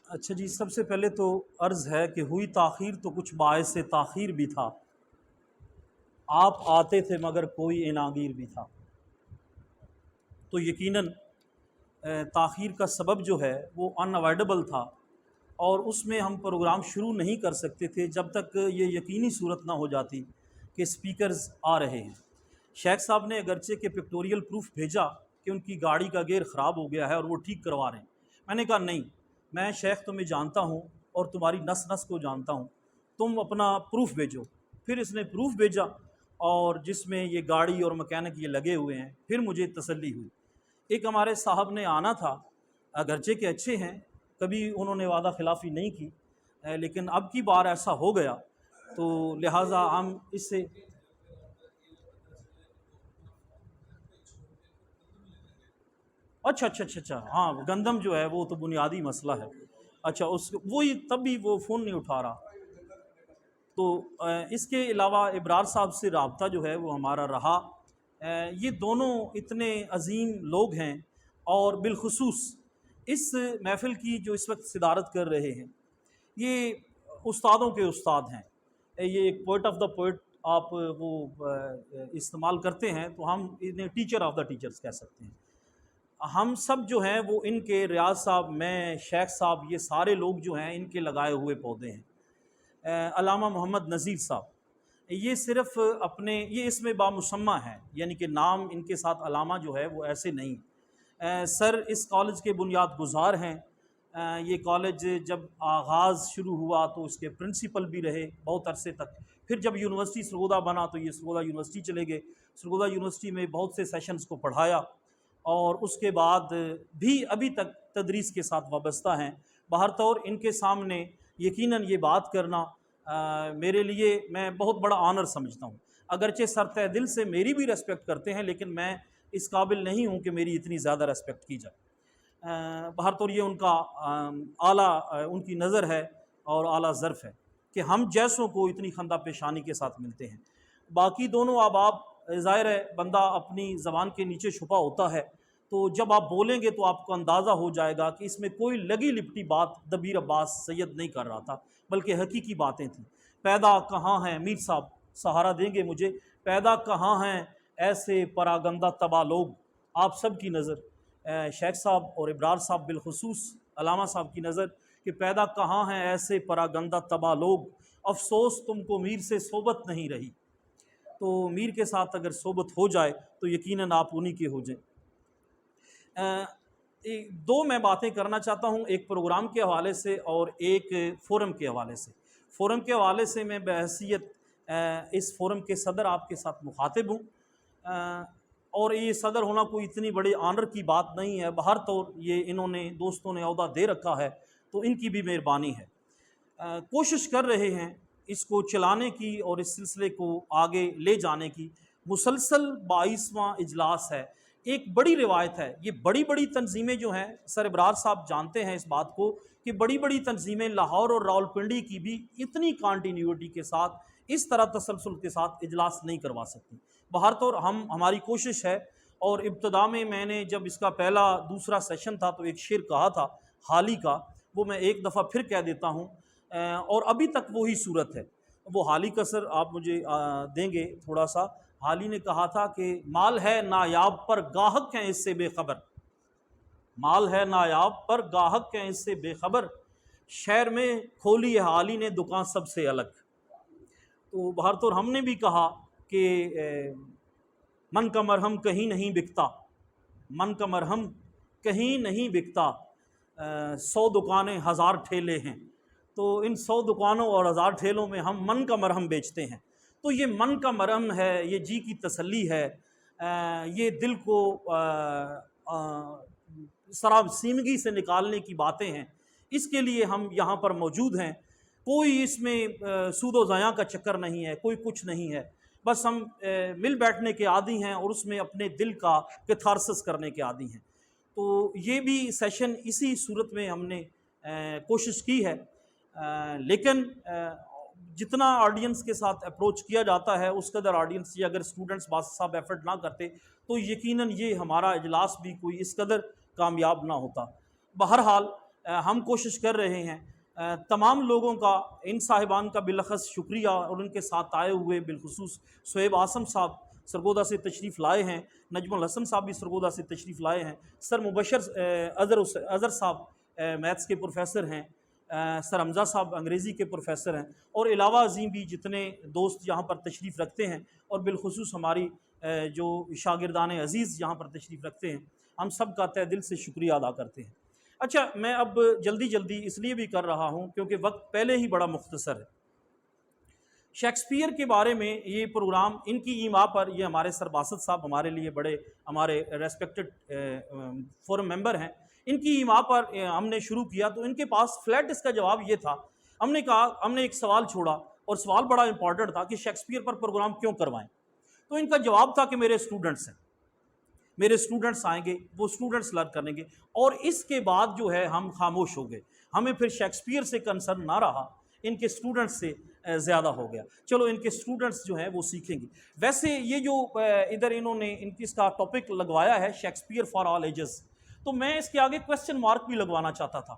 اچھا جی، سب سے پہلے تو عرض ہے کہ ہوئی تاخیر تو کچھ باعث تاخیر بھی تھا، آپ آتے تھے مگر کوئی عناگیر بھی تھا۔ تو یقیناً تاخیر کا سبب جو ہے وہ ان اوائڈبل تھا، اور اس میں ہم پروگرام شروع نہیں کر سکتے تھے جب تک یہ یقینی صورت نہ ہو جاتی کہ سپیکرز آ رہے ہیں۔ شیخ صاحب نے اگرچہ کہ پکٹوریل پروف بھیجا کہ ان کی گاڑی کا گیئر خراب ہو گیا ہے اور وہ ٹھیک کروا رہے ہیں۔ میں نے کہا نہیں، میں شیخ تمہیں جانتا ہوں اور تمہاری نس نس کو جانتا ہوں، تم اپنا پروف بھیجو۔ پھر اس نے پروف بھیجا، اور جس میں یہ گاڑی اور مکینک یہ لگے ہوئے ہیں، پھر مجھے تسلی ہوئی۔ ایک ہمارے صاحب نے آنا تھا، اگرچہ کہ اچھے ہیں، کبھی انہوں نے وعدہ خلافی نہیں کی، لیکن اب کی بار ایسا ہو گیا تو لہٰذا ہم اس سے اچھا ہاں، گندم جو ہے وہ تو بنیادی مسئلہ ہے۔ اچھا، وہی تب بھی وہ فون نہیں اٹھا رہا۔ تو اس کے علاوہ ابرار صاحب سے رابطہ جو ہے وہ ہمارا رہا۔ یہ دونوں اتنے عظیم لوگ ہیں، اور بالخصوص اس محفل کی جو اس وقت صدارت کر رہے ہیں، یہ استادوں کے استاد ہیں۔ یہ ایک پوئٹ آف دا پوئٹ آپ وہ استعمال کرتے ہیں، تو ہم انہیں ٹیچر آف دا ٹیچرز کہہ سکتے ہیں۔ ہم سب جو ہیں وہ ان کے، ریاض صاحب، میں، شیخ صاحب، یہ سارے لوگ جو ہیں ان کے لگائے ہوئے پودے ہیں۔ علامہ محمد نذیر صاحب، یہ صرف اپنے، یہ اس میں بامسمہ ہیں، یعنی کہ نام ان کے ساتھ علامہ جو ہے وہ ایسے نہیں۔ سر اس کالج کے بنیاد گزار ہیں۔ یہ کالج جب آغاز شروع ہوا تو اس کے پرنسپل بھی رہے بہت عرصے تک۔ پھر جب یونیورسٹی سرگودا بنا تو یہ سرگودا یونیورسٹی چلے گئے، سرگودا یونیورسٹی میں بہت سے سیشنز کو پڑھایا، اور اس کے بعد بھی ابھی تک تدریس کے ساتھ وابستہ ہیں۔ بہر طور ان کے سامنے یقیناً یہ بات کرنا میرے لیے، میں بہت بڑا آنر سمجھتا ہوں۔ اگرچہ سر تہ دل سے میری بھی ریسپیکٹ کرتے ہیں، لیکن میں اس قابل نہیں ہوں کہ میری اتنی زیادہ ریسپیکٹ کی جائے۔ بہر طور یہ ان کا اعلیٰ، ان کی نظر ہے اور اعلیٰ ظرف ہے کہ ہم جیسوں کو اتنی خندہ پیشانی کے ساتھ ملتے ہیں۔ باقی دونوں احباب، ظاہر ہے بندہ اپنی زبان کے نیچے چھپا ہوتا ہے، تو جب آپ بولیں گے تو آپ کو اندازہ ہو جائے گا کہ اس میں کوئی لگی لپٹی بات دبیر عباس سید نہیں کر رہا تھا، بلکہ حقیقی باتیں تھیں۔ پیدا کہاں ہیں، میر صاحب سہارا دیں گے مجھے، پیدا کہاں ہیں ایسے پراگندہ تباہ لوگ، آپ سب کی نظر، شیخ صاحب اور ابرار صاحب بالخصوص، علامہ صاحب کی نظر، کہ پیدا کہاں ہیں ایسے پراگندہ تباہ لوگ، افسوس تم کو میر سے صحبت نہیں رہی۔ تو میر کے ساتھ اگر صحبت ہو جائے تو یقیناً آپ انہی کے ہو جائیں۔ دو میں باتیں کرنا چاہتا ہوں، ایک پروگرام کے حوالے سے اور ایک فورم کے حوالے سے۔ فورم کے حوالے سے میں بحیثیت اس فورم کے صدر آپ کے ساتھ مخاطب ہوں، اور یہ صدر ہونا کوئی اتنی بڑی آنر کی بات نہیں ہے۔ بہر طور یہ انہوں نے، دوستوں نے عہدہ دے رکھا ہے، تو ان کی بھی مہربانی ہے۔ کوشش کر رہے ہیں اس کو چلانے کی اور اس سلسلے کو آگے لے جانے کی۔ مسلسل 22واں اجلاس ہے، ایک بڑی روایت ہے۔ یہ بڑی بڑی تنظیمیں جو ہیں، سر ابرار صاحب جانتے ہیں اس بات کو، کہ بڑی بڑی تنظیمیں لاہور اور راولپنڈی کی بھی اتنی کانٹینیوٹی کے ساتھ، اس طرح تسلسل کے ساتھ اجلاس نہیں کروا سکتی۔ بہر طور ہماری کوشش ہے، اور ابتدا میں نے جب اس کا پہلا دوسرا سیشن تھا تو ایک شعر کہا تھا حالی کا، وہ میں ایک دفعہ پھر کہہ دیتا ہوں، اور ابھی تک وہی صورت ہے۔ وہ حالی کا سر آپ مجھے دیں گے تھوڑا سا۔ حالی نے کہا تھا کہ مال ہے نایاب پر گاہک ہیں اس سے بے خبر، مال ہے نایاب پر گاہک ہیں اس سے بے خبر، شہر میں کھولی ہے حالی نے دکان سب سے الگ۔ تو بہر طور ہم نے بھی کہا کہ من کا مرہم کہیں نہیں بکتا، من کا مرہم کہیں نہیں بکتا، 100 دکانیں 1000 ٹھیلے ہیں۔ تو ان 100 دکانوں اور 1000 ٹھیلوں میں ہم من کا مرہم بیچتے ہیں۔ تو یہ من کا مرہم ہے، یہ جی کی تسلی ہے، یہ دل کو سراسیمگی سے نکالنے کی باتیں ہیں۔ اس کے لیے ہم یہاں پر موجود ہیں۔ کوئی اس میں سود و ضیاع کا چکر نہیں ہے، کوئی کچھ نہیں ہے، بس ہم مل بیٹھنے کے عادی ہیں اور اس میں اپنے دل کا کیتھارسس کرنے کے عادی ہیں۔ تو یہ بھی سیشن اسی صورت میں ہم نے کوشش کی ہے، لیکن جتنا آڈینس کے ساتھ اپروچ کیا جاتا ہے اس قدر آڈینس، یہ اگر اسٹوڈنٹس باس صاحب ایفرٹ نہ کرتے تو یقیناً یہ ہمارا اجلاس بھی کوئی اس قدر کامیاب نہ ہوتا۔ بہرحال ہم کوشش کر رہے ہیں تمام لوگوں کا، ان صاحبان کا بالخص شکریہ، اور ان کے ساتھ آئے ہوئے بالخصوص صہیب عاصم صاحب سرگودا سے تشریف لائے ہیں، نجم الحسن صاحب بھی سرگودا سے تشریف لائے ہیں، سر مبشر اظہر صاحب میتھس کے پروفیسر ہیں، سر حمزہ صاحب انگریزی کے پروفیسر ہیں، اور علاوہ ازیں بھی جتنے دوست یہاں پر تشریف رکھتے ہیں، اور بالخصوص ہماری جو شاگردان عزیز یہاں پر تشریف رکھتے ہیں، ہم سب کا تہ دل سے شکریہ ادا کرتے ہیں۔ اچھا، میں اب جلدی اس لیے بھی کر رہا ہوں کیونکہ وقت پہلے ہی بڑا مختصر ہے۔ شیکسپیئر کے بارے میں یہ پروگرام ان کی ایما پر، یہ ہمارے سر باسط صاحب ہمارے لیے بڑے ہمارے ریسپیکٹڈ فورم ممبر ہیں، ان کی ایما پر ہم نے شروع کیا تو ان کے پاس فلیٹ اس کا جواب یہ تھا، ہم نے کہا، ہم نے ایک سوال چھوڑا اور سوال بڑا امپورٹنٹ تھا کہ شیکسپیئر پر پروگرام کیوں کروائیں؟ تو ان کا جواب تھا کہ میرے اسٹوڈنٹس آئیں گے، وہ اسٹوڈنٹس لرن کریں گے، اور اس کے بعد جو ہے ہم خاموش ہو گئے، ہمیں پھر شیکسپیئر سے کنسرن نہ رہا، ان کے اسٹوڈنٹس سے زیادہ ہو گیا، چلو ان کے اسٹوڈنٹس جو ہیں وہ سیکھیں گے۔ ویسے یہ جو ادھر انہوں نے اس کا ٹاپک لگوایا ہے شیکسپیئر فار آل ایجز، تو میں اس کے آگے کویسچن مارک بھی لگوانا چاہتا تھا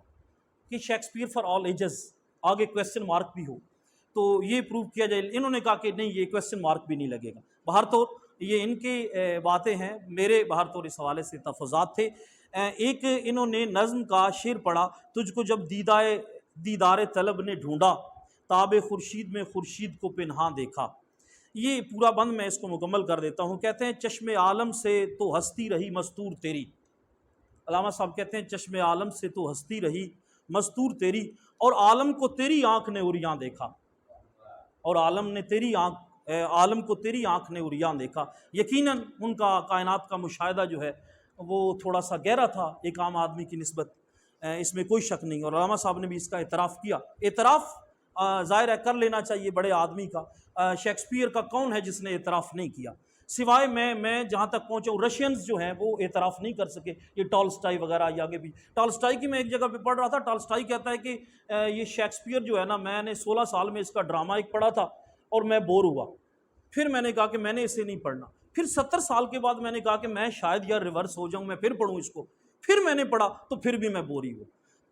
کہ شیکسپیئر فار آل ایجز آگے کویسچن مارک بھی ہو، تو یہ پروو کیا جائے۔ انہوں نے کہا کہ نہیں، یہ کویسچن مارک بھی نہیں لگے گا۔ بہر طور یہ ان کی باتیں ہیں، میرے بہر طور اس حوالے سے تفضات تھے۔ ایک انہوں نے نظم کا شعر پڑھا، تجھ کو جب دیدار طلب نے ڈھونڈا، تاب خورشید میں خورشید کو پنہاں دیکھا۔ یہ پورا بند میں اس کو مکمل کر دیتا ہوں۔ کہتے ہیں چشم عالم سے تو ہستی رہی مستور تیری، علامہ صاحب کہتے ہیں چشم عالم سے تو ہستی رہی مستور تیری، اور عالم کو تیری آنکھ نے عریاں دیکھا، اور عالم کو تیری آنکھ نے عریاں دیکھا۔ یقیناً ان کا کائنات کا مشاہدہ جو ہے وہ تھوڑا سا گہرا تھا ایک عام آدمی کی نسبت، اس میں کوئی شک نہیں، اور علامہ صاحب نے بھی اس کا اعتراف کیا۔ اعتراف ظاہر ہے کر لینا چاہیے بڑے آدمی کا، شیکسپیئر کا کون ہے جس نے اعتراف نہیں کیا؟ سوائے میں جہاں تک پہنچا ہوں، رشینز جو ہیں وہ اعتراف نہیں کر سکے، یہ ٹالسٹائی وغیرہ، یہ آگے بھی ٹالسٹائی کی میں ایک جگہ پہ پڑھ رہا تھا، ٹالسٹائی کہتا ہے کہ یہ شیکسپیئر جو ہے نا، میں نے 16 سال میں اس کا ڈرامہ ایک پڑھا تھا اور میں بور ہوا، پھر میں نے کہا کہ میں نے اسے نہیں پڑھنا، پھر 70 سال کے بعد میں نے کہا کہ میں شاید یار ریورس ہو جاؤں، میں پھر پڑھوں اس کو، پھر میں نے پڑھا تو پھر بھی میں بور ہی ہوا۔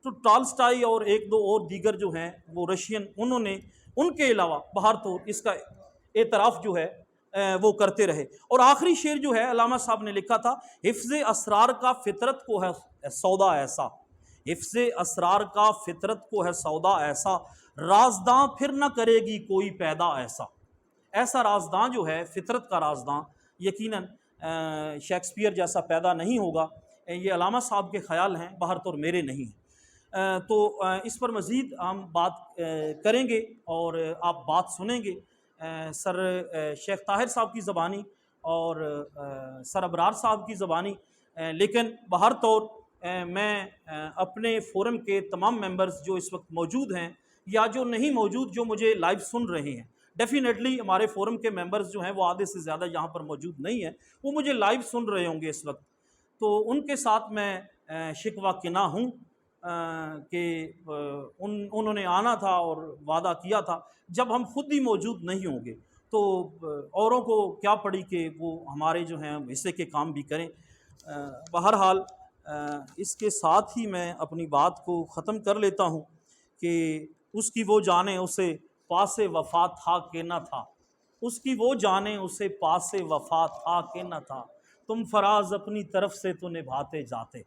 تو ٹالسٹائی اور ایک دو اور دیگر جو ہیں وہ رشین، انہوں نے ان کے علاوہ بہر طور اس کا اعتراف جو ہے وہ کرتے رہے۔ اور آخری شعر جو ہے علامہ صاحب نے لکھا تھا، حفظ اسرار کا فطرت کو ہے سودا ایسا، حفظ اسرار کا فطرت کو ہے سودا ایسا، رازداں پھر نہ کرے گی کوئی پیدا ایسا۔ ایسا رازداں جو ہے، فطرت کا رازداں، یقیناً شیکسپیئر جیسا پیدا نہیں ہوگا۔ یہ علامہ صاحب کے خیال ہیں، بہر طور میرے نہیں ہیں۔ تو اس پر مزید ہم بات کریں گے اور آپ بات سنیں گے سر شیخ طاہر صاحب کی زبانی اور سر ابرار صاحب کی زبانی، لیکن بہر طور میں اپنے فورم کے تمام ممبرز جو اس وقت موجود ہیں یا جو نہیں موجود، جو مجھے لائیو سن رہے ہیں، ڈیفینیٹلی ہمارے فورم کے ممبرز جو ہیں وہ آدھے سے زیادہ یہاں پر موجود نہیں ہیں، وہ مجھے لائیو سن رہے ہوں گے اس وقت، تو ان کے ساتھ میں شکوہ کناں ہوں کہ انہوں نے آنا تھا اور وعدہ کیا تھا، جب ہم خود ہی موجود نہیں ہوں گے تو اوروں کو کیا پڑی کہ وہ ہمارے جو ہیں حصے کے کام بھی کریں۔ بہرحال اس کے ساتھ ہی میں اپنی بات کو ختم کر لیتا ہوں کہ اس کی وہ جانے اسے پاس وفا تھا کہ نہ تھا، اس کی وہ جانے اسے پاس وفا تھا کہ نہ تھا، تم فراز اپنی طرف سے تو نبھاتے جاتے۔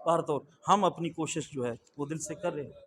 بہر طور ہم اپنی کوشش جو ہے وہ دل سے کر رہے ہیں۔